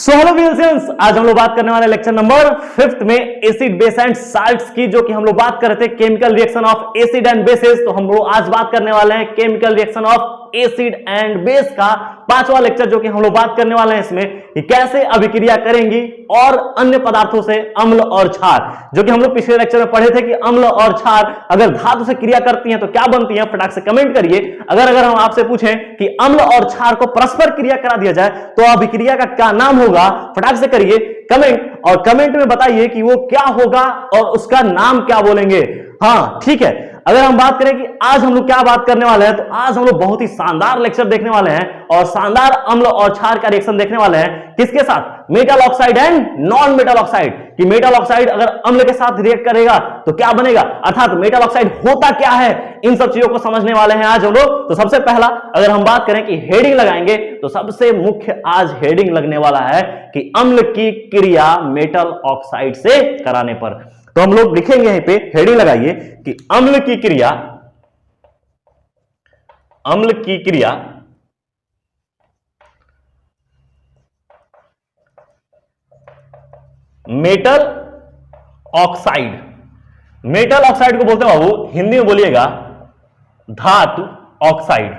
So hello friends, आज हम लोग बात करने वाले लेक्चर नंबर 5 में एसिड बेस एंड साल्ट्स की, जो कि हम लोग बात कर रहे थे chemical reaction of acid and bases. तो हम लोग आज बात करने वाले हैं chemical reaction of acid and base का 5वां लेक्चर, जो कि हम लोग बात करने वाले हैं इसमें कि कैसे अभिक्रिया करेंगी और अन्य पदार्थों से अम्ल और क्षार, जो कि हम लोग पिछले लेक्चर में पढ़े थे कि अम्ल और क्षार अगर धातु से क्रिया करती हैं तो क्या बनती हैं। फटाक से कमेंट करिए। अगर हम आपसे पूछें कि अम्ल और क्षार को परस्पर क्रिया करा दिया जाए तो अभिक्रिया का क्या नाम होगा, फटाक से करिए कमेंट, और कमेंट में बताइए कि वो क्या होगा और उसका नाम क्या बोलेंगे। हाँ ठीक है। अगर हम बात करें कि आज हम लोग क्या बात करने वाले हैं, तो आज हम लोग बहुत ही शानदार लेक्चर देखने वाले हैं और शानदार अम्ल और क्षार का रिएक्शन देखने वाले हैं। किसके साथ? Metal oxide and non metal oxide. कि मेटल ऑक्साइड अगर अम्ल के साथ रिएक्ट करेगा तो क्या बनेगा, अर्थात मेटल ऑक्साइड होता क्या है, इन सब चीजों को समझने वाले हैं आज हम लोग। तो सबसे पहला अगर हम बात करें कि हेडिंग लगाएंगे, तो सबसे मुख्य आज हेडिंग लगने वाला है कि अम्ल की क्रिया मेटल ऑक्साइड से कराने पर। तो हम लोग लिखेंगे यहीं पे, हेडिंग लगाइए कि अम्ल की क्रिया मेटल ऑक्साइड। मेटल ऑक्साइड को बोलते हैं बाबू, हिंदी में बोलिएगा धातु ऑक्साइड।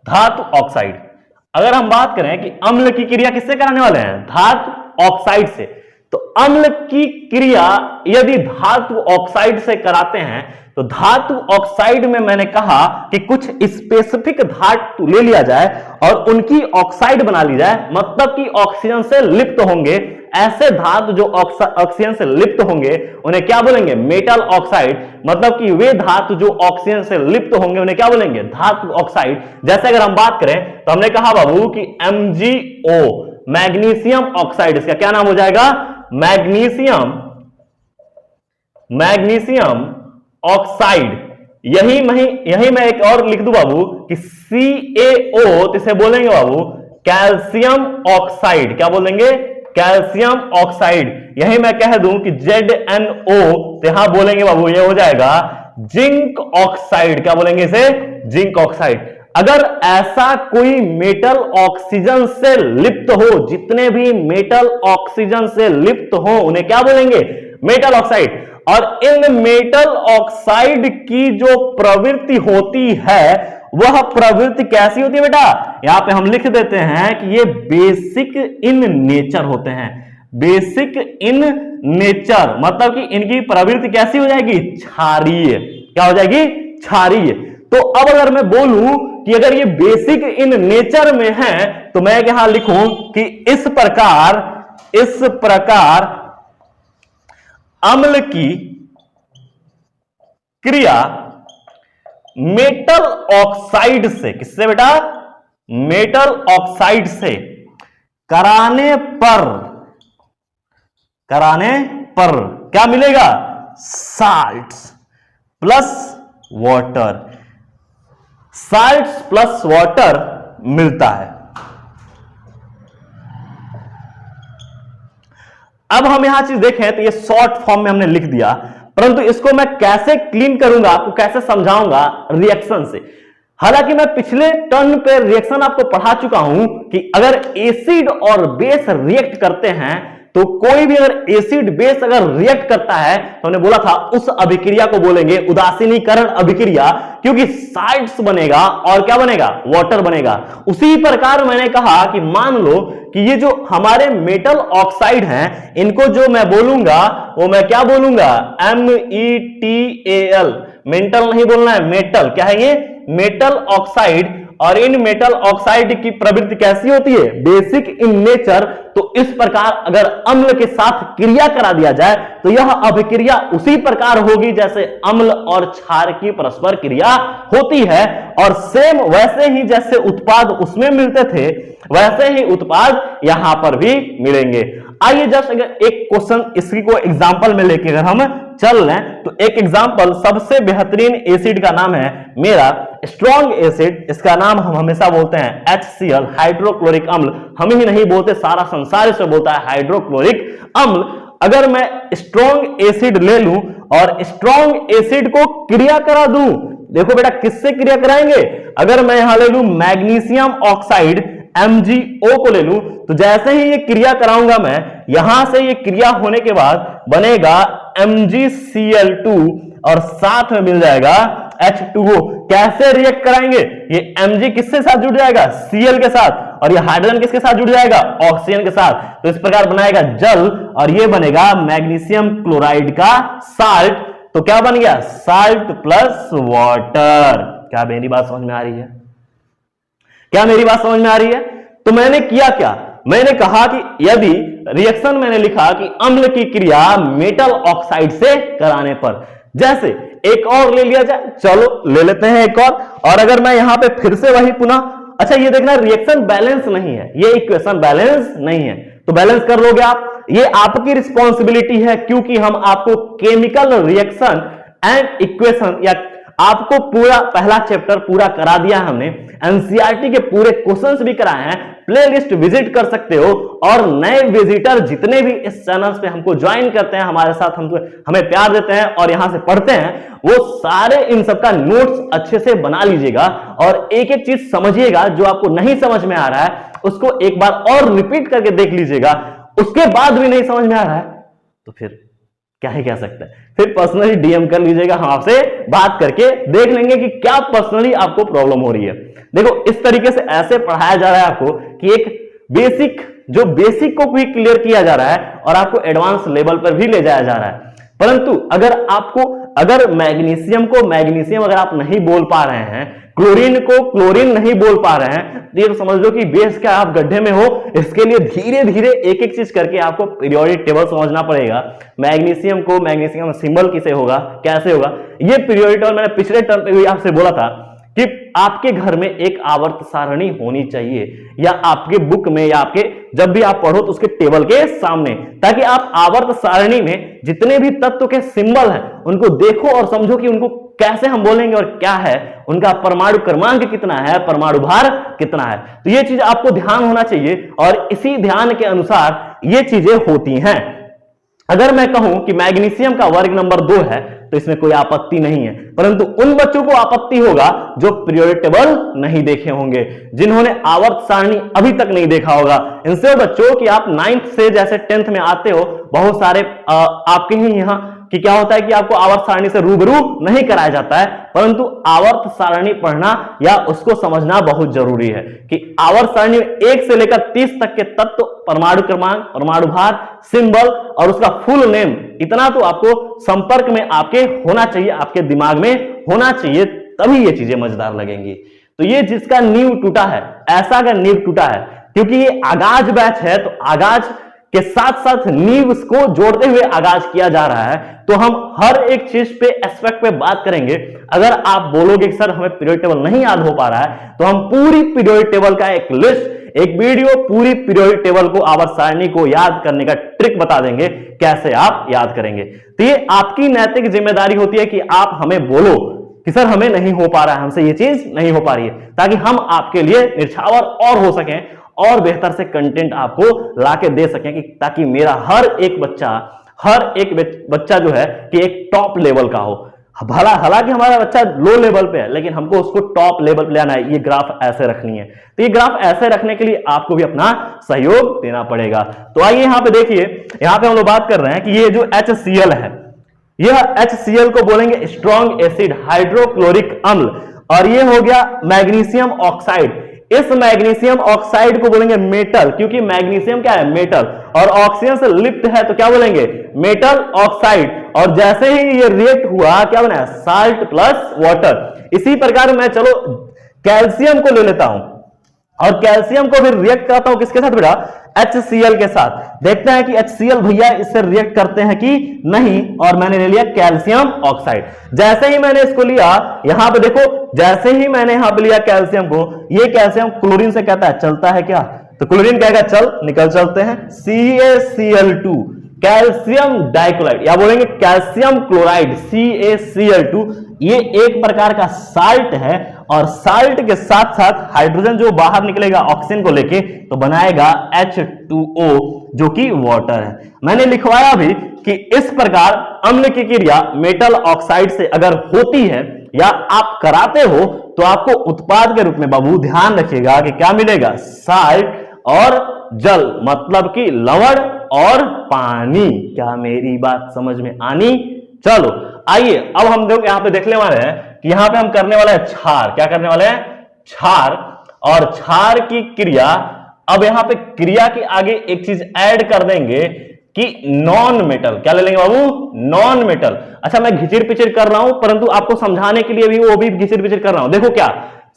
धातु ऑक्साइड। अगर हम बात करें कि अम्ल की क्रिया किससे कराने वाले हैं, धातु ऑक्साइड से, तो अम्ल की क्रिया यदि धातु ऑक्साइड से कराते हैं तो धातु ऑक्साइड में मैंने कहा कि कुछ स्पेसिफिक धातु ले लिया जाए और उनकी ऑक्साइड बना ली जाए, मतलब कि ऑक्सीजन से लिप्त होंगे। ऐसे धातु जो ऑक्सीजन से लिप्त होंगे उन्हें क्या बोलेंगे, मेटल ऑक्साइड। मतलब कि वे धातु जो ऑक्सीजन से लिप्त होंगे उन्हें क्या बोलेंगे, धातु ऑक्साइड। जैसे अगर हम बात करें तो हमने कहा बाबू कि MgO, मैग्नीशियम ऑक्साइड, इसका क्या नाम हो जाएगा, मैग्नीशियम ऑक्साइड। यही मैं एक और लिख दूं बाबू कि CaO, तो इसे बोलेंगे बाबू कैल्शियम ऑक्साइड। क्या बोलेंगे, कैल्शियम ऑक्साइड। यही मैं कह दूं कि ZnO, तो यहां बोलेंगे बाबू ये हो जाएगा जिंक ऑक्साइड। क्या बोलेंगे इसे, जिंक ऑक्साइड। अगर ऐसा कोई मेटल ऑक्सीजन से लिप्त हो, जितने भी मेटल ऑक्सीजन से लिप्त हो उन्हें क्या बोलेंगे, मेटल ऑक्साइड। और इन मेटल ऑक्साइड की जो प्रवृत्ति होती है वह प्रवृत्ति कैसी होती है बेटा, यहां पे हम लिख देते हैं कि ये बेसिक इन नेचर होते हैं। बेसिक इन नेचर मतलब कि इनकी प्रवृत्ति कैसी हो जाएगी, क्षारीय। क्या हो जाएगी, क्षारीय। तो अब अगर मैं बोलूं कि अगर ये बेसिक इन नेचर में है तो मैं यहां लिखूं कि इस प्रकार अम्ल की क्रिया मेटल ऑक्साइड से, किससे बेटा, मेटल ऑक्साइड से कराने पर क्या मिलेगा, salts plus water. Salts plus water मिलता है। अब हम यहां चीज देखें तो ये शॉर्ट फॉर्म में हमने लिख दिया, परंतु इसको मैं कैसे क्लीन करूंगा, आपको कैसे समझाऊंगा, रिएक्शन से। हालांकि मैं पिछले टर्न पे रिएक्शन आपको पढ़ा चुका हूं कि अगर एसिड और बेस रिएक्ट करते हैं तो कोई भी अगर एसिड बेस अगर रिएक्ट करता है तो हमने बोला था उस अभिक्रिया को बोलेंगे उदासीनीकरण अभिक्रिया, क्योंकि साल्ट्स बनेगा और क्या बनेगा, वाटर बनेगा। उसी प्रकार मैंने कहा कि मान लो कि ये जो हमारे मेटल ऑक्साइड हैं इनको जो मैं बोलूंगा वो मैं क्या बोलूंगा, METAL। मेंटल नहीं बोलना है, मेटल। क्या है ये, मेटल ऑक्साइड। और इन मेटल ऑक्साइड की प्रवृत्ति कैसी होती है, बेसिक इन नेचर। तो इस प्रकार अगर अम्ल के साथ क्रिया करा दिया जाए तो यह अभिक्रिया उसी प्रकार होगी जैसे अम्ल और क्षार की परस्पर क्रिया होती है, और सेम वैसे ही जैसे उत्पाद उसमें मिलते थे वैसे ही उत्पाद यहां पर भी मिलेंगे। आइए जस्ट अगर एक क्वेश्चन इसी को एग्जांपल में लेके अगर हम चल लें तो एक एग्जांपल, सबसे बेहतरीन एसिड का नाम है मेरा स्ट्रॉन्ग एसिड। इसका नाम हम हमेशा बोलते हैं HCl, हाइड्रोक्लोरिक अम्ल। हम ही नहीं बोलते, सारा संसार इसे बोलता है हाइड्रोक्लोरिक अम्ल। अगर मैं स्ट्रॉन्ग एसिड ले लूं और स्ट्रॉन्ग एसिड को क्रिया करा दूं, देखो बेटा किससे क्रिया कराएंगे, अगर मैं यहां ले लूं मैग्नीशियम ऑक्साइड MgO को ले लूं तो जैसे ही ये क्रिया कराऊंगा मैं, यहां से ये क्रिया होने के बाद बनेगा MgCl2 और साथ में मिल जाएगा H2O। कैसे रिएक्ट कराएंगे? ये Mg किसके साथ जुड़ जाएगा? Cl के साथ, और ये हाइड्रोजन किसके साथ जुड़ जाएगा? ऑक्सीजन के साथ। तो इस प्रकार बनाएगा जल और ये बनेगा मैग्नीशियम क्लोराइड का साल्ट। तो क्या बन गया? Salt plus water. क्या मेरी बात समझ में आ रही है? क्या मेरी बात समझ में आ रही है? तो मैंने किया क्या? मैंने कहा कि यदि रिएक्शन मैंने लिखा कि अम्ल की क्रिया मेटल ऑक्साइड से कराने पर, जैसे एक और ले लिया जाए, चलो ले लेते हैं एक और अगर मैं यहां पे फिर से वही पुनः, अच्छा ये देखना रिएक्शन बैलेंस नहीं है, ये इक्वेशन बैलेंस नहीं है, तो बैलेंस कर लोगे आप, ये आपकी रिस्पॉन्सिबिलिटी है, क्योंकि हम आपको केमिकल रिएक्शन एंड इक्वेशन या आपको पूरा पहला चैप्टर पूरा करा दिया है हमने, एनसीईआरटी के पूरे क्वेश्चंस भी कराए हैं, प्लेलिस्ट विजिट कर सकते हो। और नए विजिटर जितने भी इस चैनल पे हमको ज्वाइन करते हैं, हमारे साथ हमें प्यार देते हैं और यहां से पढ़ते हैं, वो सारे इन सबका नोट्स अच्छे से बना लीजिएगा और एक एक चीज समझिएगा। जो आपको नहीं समझ में आ रहा है उसको एक बार और रिपीट करके देख लीजिएगा, उसके बाद भी नहीं समझ में आ रहा है तो फिर क्या ही कह सकते हैं, फिर पर्सनली डीएम कर लीजिएगा, हम आपसे बात करके देख लेंगे कि क्या पर्सनली आपको प्रॉब्लम हो रही है। देखो इस तरीके से ऐसे पढ़ाया जा रहा है आपको कि एक बेसिक को भी क्लियर किया जा रहा है और आपको एडवांस लेवल पर भी ले जाया जा रहा है। परंतु अगर मैग्नीशियम अगर आप नहीं बोल पा रहे हैं, क्लोरीन को क्लोरीन नहीं बोल पा रहे हैं, तो ये समझ लो कि बेस का आप गड्ढे में हो। इसके लिए धीरे धीरे एक एक चीज करके आपको पीरियोडिक टेबल समझना पड़ेगा। मैग्नीशियम सिंबल किसे होगा, कैसे होगा, ये पीरियोडिक टेबल मैंने पिछले टर्म पे भी आपसे बोला था कि आपके घर में एक आवर्त सारणी होनी चाहिए, या आपके बुक में, या आपके जब भी आप पढ़ो तो उसके टेबल के सामने, ताकि आप आवर्त सारणी में जितने भी तत्व के सिंबल हैं उनको देखो और समझो कि उनको कैसे हम बोलेंगे और क्या है, उनका परमाणु क्रमांक कितना है, परमाणु भार कितना है। तो ये चीज आपको ध्यान होना चाहिए और इसी ध्यान के अनुसार ये चीजें होती हैं। अगर मैं कहूं कि मैग्नीशियम का वर्ग नंबर 2 है तो इसमें कोई आपत्ति नहीं है, परंतु उन बच्चों को आपत्ति होगा जो पीरियोडिक टेबल नहीं देखे होंगे, जिन्होंने आवर्त सारणी अभी तक नहीं देखा होगा। इनसे बच्चों कि आप 9th से जैसे 10th में आते हो, बहुत सारे आपके ही यहाँ कि क्या होता है कि आपको आवर्त सारणी से रूबरू नहीं कराया जाता है, परंतु आवर्त सारणी पढ़ना या उसको समझना बहुत जरूरी है कि आवर्त सारणी में 1 से लेकर 30 तक के तत्व, परमाणु क्रमांक, परमाणु भार, सिंबल और उसका फुल नेम, इतना तो आपको संपर्क में आपके होना चाहिए, आपके दिमाग में होना चाहिए, तभी ये चीजें मजेदार लगेंगी। तो ये जिसका नींव टूटा है, ऐसा का नींव टूटा है, क्योंकि ये आगाज बैच है, तो आगाज के साथ साथ नींव को जोड़ते हुए आगाज किया जा रहा है। तो हम हर एक चीज पे, एस्पेक्ट पे बात करेंगे। अगर आप बोलोगे कि सर हमें पीरियोडिक टेबल नहीं याद हो पा रहा है, तो हम पूरी पीरियोडिक टेबल का एक लिस्ट, एक वीडियो, पूरी पीरियोडिक टेबल को, आवर्त सारणी को याद करने का ट्रिक बता देंगे, कैसे आप याद करेंगे। तो ये आपकी नैतिक जिम्मेदारी होती है कि आप हमें बोलो कि सर हमें नहीं हो पा रहा है, हमसे ये चीज नहीं हो पा रही है, ताकि हम आपके लिए निछावर और हो सकें और बेहतर से कंटेंट आपको लाके दे सकें, कि ताकि मेरा हर एक बच्चा जो है कि एक टॉप लेवल का हो। हालांकि हमारा बच्चा लो लेवल पे है, लेकिन हमको उसको टॉप लेवल पे लाना है। ये ग्राफ ऐसे रखनी है, तो ये ग्राफ ऐसे रखने के लिए आपको भी अपना सहयोग देना पड़ेगा। तो आइए यहां पे देखिए, यहां पे हम लोग बात कर रहे हैं कि ये जो HCl है, यह HCl को बोलेंगे स्ट्रॉन्ग एसिड हाइड्रोक्लोरिक अम्ल, और ये हो गया मैग्नीशियम ऑक्साइड। इस मैग्नीशियम ऑक्साइड को बोलेंगे मेटल, क्योंकि मैग्नीशियम क्या है, मेटल, और ऑक्सीजन से लिप्त है तो क्या बोलेंगे, मेटल ऑक्साइड। और जैसे ही ये रिएक्ट हुआ क्या बना, साल्ट प्लस वाटर। इसी प्रकार मैं चलो कैल्शियम को ले लेता हूं और कैल्शियम को भी रिएक्ट कराता हूं किसके साथ बेटा, HCl के साथ। देखते हैं कि HCl भैया इससे रिएक्ट करते हैं कि नहीं, और मैंने ले लिया कैल्शियम ऑक्साइड। जैसे ही मैंने इसको लिया, यहां पे देखो, जैसे ही मैंने यहां पे लिया कैल्शियम को, ये कैल्शियम क्लोरीन से कहता है चलता है क्या, तो क्लोरीन कहेगा चल, निकल चलते हैं, CaCl2 कैल्शियम डाइक्लोराइड, या बोलेंगे कैल्शियम क्लोराइड CaCl2। ये एक प्रकार का साल्ट है, और साल्ट के साथ साथ हाइड्रोजन जो बाहर निकलेगा ऑक्सीजन को लेके, तो बनाएगा H2O जो कि वाटर है। मैंने लिखवाया भी कि इस प्रकार अम्ल की क्रिया मेटल ऑक्साइड से अगर होती है या आप कराते हो, तो आपको उत्पाद के रूप में बाबू ध्यान रखिएगा कि क्या मिलेगा, साल्ट और जल, मतलब कि लवण और पानी। क्या मेरी बात समझ में आनी? चलो आइए अब हम लोग यहां पे देखने वाले हैं कि यहां पे हम करने वाले हैं क्षार। क्या करने वाले हैं? क्षार। और क्षार की क्रिया, अब यहां पे क्रिया के आगे एक चीज ऐड कर देंगे कि नॉन मेटल। क्या ले लेंगे बाबू? Non metal. अच्छा मैं घिचिर पिचिर कर रहा हूं, परंतु आपको समझाने के लिए भी वो भी घिचिर पिचिर कर रहा हूं। देखो क्या,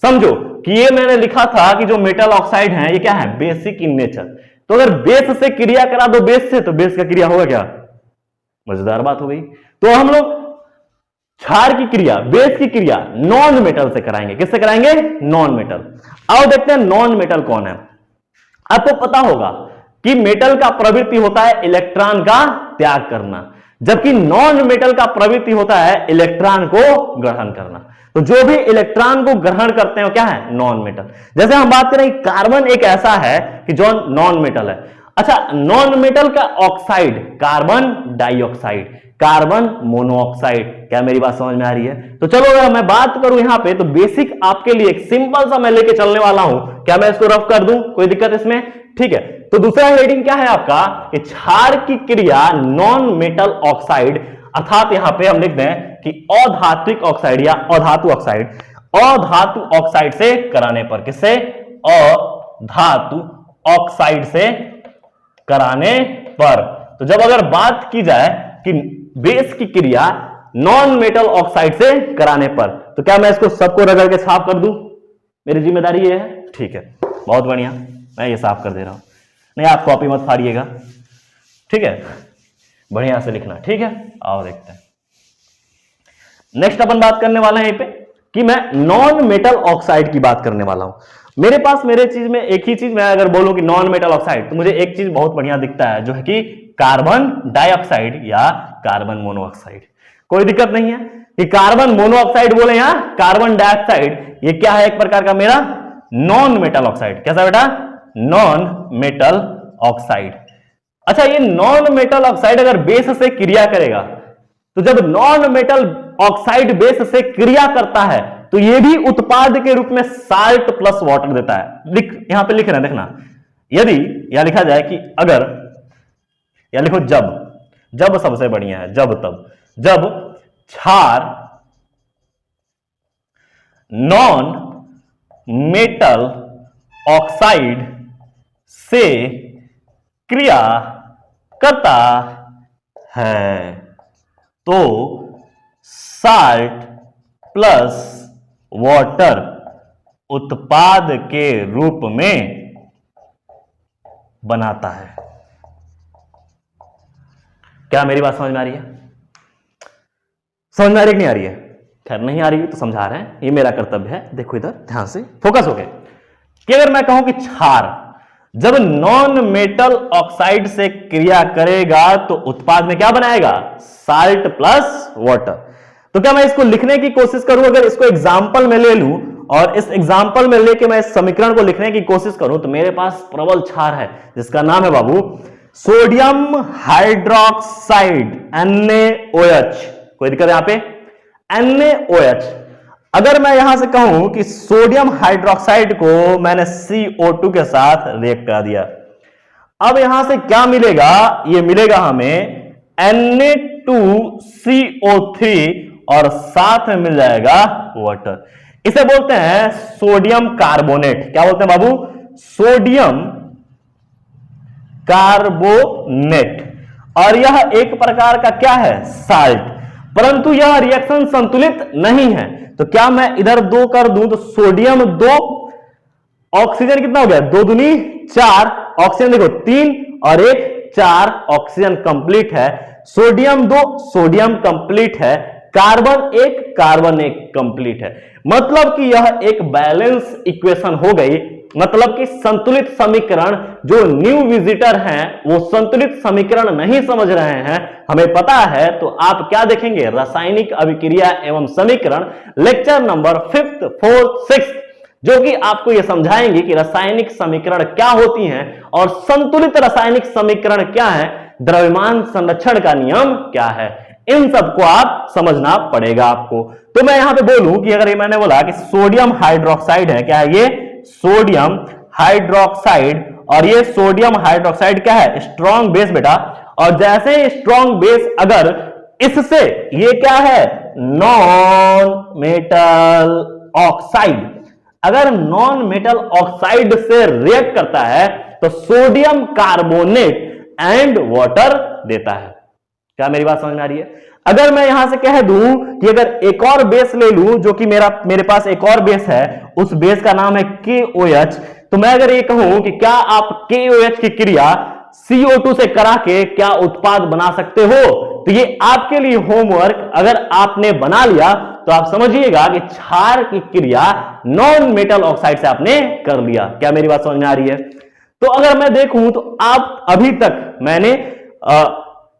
समझो कि ये मैंने लिखा था कि जो मेटल ऑक्साइड है ये क्या है, बेसिक इन नेचर। तो अगर बेस से क्रिया करा दो बेस से, तो बेस का क्रिया होगा क्या? मजेदार बात हो गई। तो हम लोग क्षार की क्रिया, बेस की क्रिया नॉन मेटल से कराएंगे। किससे कराएंगे? Non metal. आओ देखते हैं नॉन मेटल कौन है। आपको पता होगा कि मेटल का प्रवृत्ति होता है इलेक्ट्रॉन का त्याग करना, जबकि नॉन मेटल का प्रवृत्ति होता है इलेक्ट्रॉन को ग्रहण करना। तो जो भी इलेक्ट्रॉन को ग्रहण करते हैं वो क्या है? Non metal. जैसे हम बात करें कार्बन एक ऐसा है कि जो नॉन मेटल है। अच्छा, नॉन मेटल का oxide carbon dioxide, carbon monoxide. क्या मेरी बात समझ में आ रही है? तो चलो अगर मैं बात करूं यहां पे, तो बेसिक आपके लिए एक सिंपल सा मैं लेके चलने वाला हूं। क्या मैं इसको रफ कर दूं? कोई दिक्कत इसमें? ठीक है। तो दूसरा हेडिंग क्या है आपका कि क्षार की क्रिया नॉन मेटल ऑक्साइड, अर्थात यहां पे हम लिख दें कि अधात्विक ऑक्साइड या अधातु ऑक्साइड, अधातु ऑक्साइड से कराने पर। किससे? अधातु ऑक्साइड से कराने पर। तो जब अगर बात की जाए कि बेस की क्रिया नॉन मेटल ऑक्साइड से कराने पर, तो क्या मैं इसको सबको रगड़ के साफ कर दूं? मेरी जिम्मेदारी ये है? ठीक है, बहुत बढ़िया, मैं ये साफ कर दे रहा हूं। नहीं, आप कॉपी मत फाड़िएगा, ठीक है, बढ़िया से लिखना, ठीक है। आओ देखते हैं नेक्स्ट अपन बात करने वाले हैं यहीं पे कि मैं नॉन मेटल ऑक्साइड की बात करने वाला हूं। मेरे पास मेरे चीज में एक ही चीज, मैं अगर बोलूं कि नॉन मेटल ऑक्साइड, तो मुझे एक चीज बहुत बढ़िया दिखता है, जो है कि कार्बन डाइऑक्साइड या कार्बन मोनोऑक्साइड। कोई दिक्कत नहीं है कि कार्बन मोनोऑक्साइड बोले या कार्बन डाइऑक्साइड, ये क्या है? एक प्रकार का मेरा नॉन मेटल ऑक्साइड। कैसा बेटा? Non metal oxide. अच्छा, ये नॉन मेटल ऑक्साइड अगर बेस से क्रिया करेगा, तो जब नॉन मेटल ऑक्साइड बेस से क्रिया करता है, तो ये भी उत्पाद के रूप में साल्ट प्लस वाटर देता है। यहां पे लिख रहे हैं, देखना, यदि या लिखा जाए कि अगर, या लिखो जब, जब सबसे बढ़िया है, जब तब, जब क्षार नॉन मेटल ऑक्साइड से क्रिया करता है, तो साल्ट प्लस वाटर उत्पाद के रूप में बनाता है। क्या मेरी बात समझ में आ रही है? समझ में आ रही है कि नहीं आ रही है? खैर, नहीं आ रही है तो समझा रहे हैं, ये मेरा कर्तव्य है। देखो इधर ध्यान से फोकस हो गए कि अगर मैं कहूं कि क्षार जब नॉन मेटल ऑक्साइड से क्रिया करेगा, तो उत्पाद में क्या बनाएगा? Salt plus water. तो क्या मैं इसको लिखने की कोशिश करूं, अगर इसको एग्जाम्पल में ले लूं और इस एग्जाम्पल में लेके मैं इस समीकरण को लिखने की कोशिश करूं, तो मेरे पास प्रबल क्षार है जिसका नाम है बाबू सोडियम हाइड्रोक्साइड NaOH। कोई दिक्कत यहां पे? NaOH। अगर मैं यहां से कहूं कि सोडियम हाइड्रोक्साइड को मैंने CO2 के साथ रिएक्ट करा दिया, अब यहां से क्या मिलेगा? ये मिलेगा हमें Na2CO3 और साथ में मिल जाएगा वाटर। इसे बोलते हैं सोडियम कार्बोनेट। क्या बोलते हैं बाबू? Sodium carbonate. और यह एक प्रकार का क्या है? साल्ट। परंतु यह रिएक्शन संतुलित नहीं है, तो क्या मैं इधर 2 कर दूं, तो सोडियम 2, ऑक्सीजन कितना हो गया? 2 दूनी 4, ऑक्सीजन देखो 3 और 1 4, ऑक्सीजन कंप्लीट है। सोडियम 2 सोडियम कंप्लीट है, कार्बन 1 कंप्लीट है। मतलब कि यह एक बैलेंस इक्वेशन हो गई, मतलब कि संतुलित समीकरण। जो न्यू विजिटर हैं वो संतुलित समीकरण नहीं समझ रहे हैं, हमें पता है, तो आप क्या देखेंगे? रासायनिक अभिक्रिया एवं समीकरण lecture number 5th 4th 6th, जो कि आपको यह समझाएंगे कि रासायनिक समीकरण क्या होती हैं और संतुलित रासायनिक समीकरण क्या है, द्रव्यमान संरक्षण का नियम क्या है। इन सबको आप समझना पड़ेगा आपको। तो मैं यहां पे बोलूं कि अगर ये मैंने बोला कि सोडियम हाइड्रोक्साइड है, क्या है ये? Sodium hydroxide. और ये सोडियम हाइड्रोक्साइड क्या है? स्ट्रॉन्ग बेस बेटा। और जैसे स्ट्रॉन्ग बेस अगर इससे, ये क्या है? Non metal oxide. अगर नॉन मेटल ऑक्साइड से रिएक्ट करता है तो सोडियम कार्बोनेट एंड वाटर देता है। क्या मेरी बात समझ में आ रही है? अगर मैं यहां से कह दूं कि अगर एक और बेस ले लूं, जो कि मेरे पास एक और बेस है, उस बेस का नाम है KOH, तो मैं अगर ये कहूं कि क्या आप KOH की क्रिया CO2 से करा के क्या उत्पाद बना सकते हो, तो ये आपके लिए होमवर्क अगर आपने बना लिया तो आप समझिएगा कि क्षार की क्रिया नॉन मेटल ऑक्साइड से आपने कर लिया। क्या मेरी बात समझ में आ रही है? तो अगर मैं देखूं तो आप अभी तक मैंने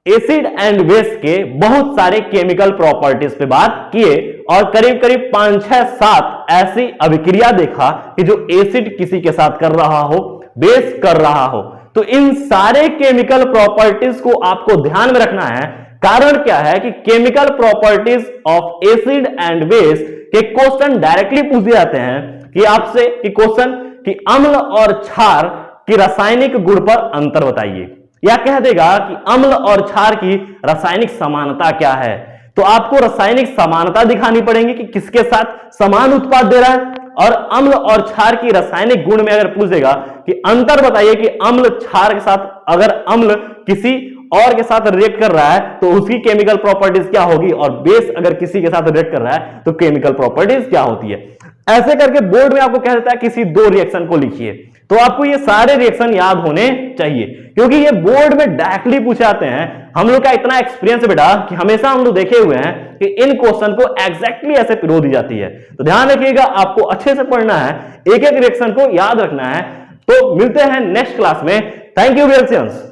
एसिड एंड बेस के बहुत सारे केमिकल प्रॉपर्टीज पे बात किए और करीब करीब 5, 6, 7 ऐसी अभिक्रिया देखा कि जो एसिड किसी के साथ कर रहा हो, बेस कर रहा हो। तो इन सारे केमिकल प्रॉपर्टीज को आपको ध्यान में रखना है। कारण क्या है कि chemical properties of acid and base के क्वेश्चन डायरेक्टली पूछे जाते हैं कि आपसे कि क्वेश्चन कि अम्ल और क्षार की रासायनिक गुण पर अंतर बताइए, या कह देगा कि अम्ल और क्षार की रासायनिक समानता क्या है। तो आपको रासायनिक समानता दिखानी पड़ेगी कि किसके साथ समान उत्पाद दे रहा है। और अम्ल और क्षार की रासायनिक गुण में अगर पूछेगा कि अंतर बताइए कि अम्ल क्षार के साथ, अगर अम्ल किसी और के साथ रिएक्ट कर रहा है तो उसकी केमिकल प्रॉपर्टीज क्या होगी, और बेस अगर किसी के साथ रिएक्ट कर रहा है तो केमिकल प्रॉपर्टीज क्या होती है। ऐसे करके बोर्ड में आपको कह देता है किसी 2 रिएक्शन को लिखिए, तो आपको ये सारे रिएक्शन याद होने चाहिए क्योंकि ये बोर्ड में डायरेक्टली पूछे जाते हैं। हम लोग का इतना एक्सपीरियंस है बेटा कि हमेशा हम लोग देखे हुए हैं कि इन क्वेश्चन को एग्जैक्टली ऐसे पिरो दी जाती है। तो ध्यान रखिएगा, आपको अच्छे से पढ़ना है, एक एक रिएक्शन को याद रखना है। तो मिलते हैं नेक्स्ट क्लास में। Thank you dear students.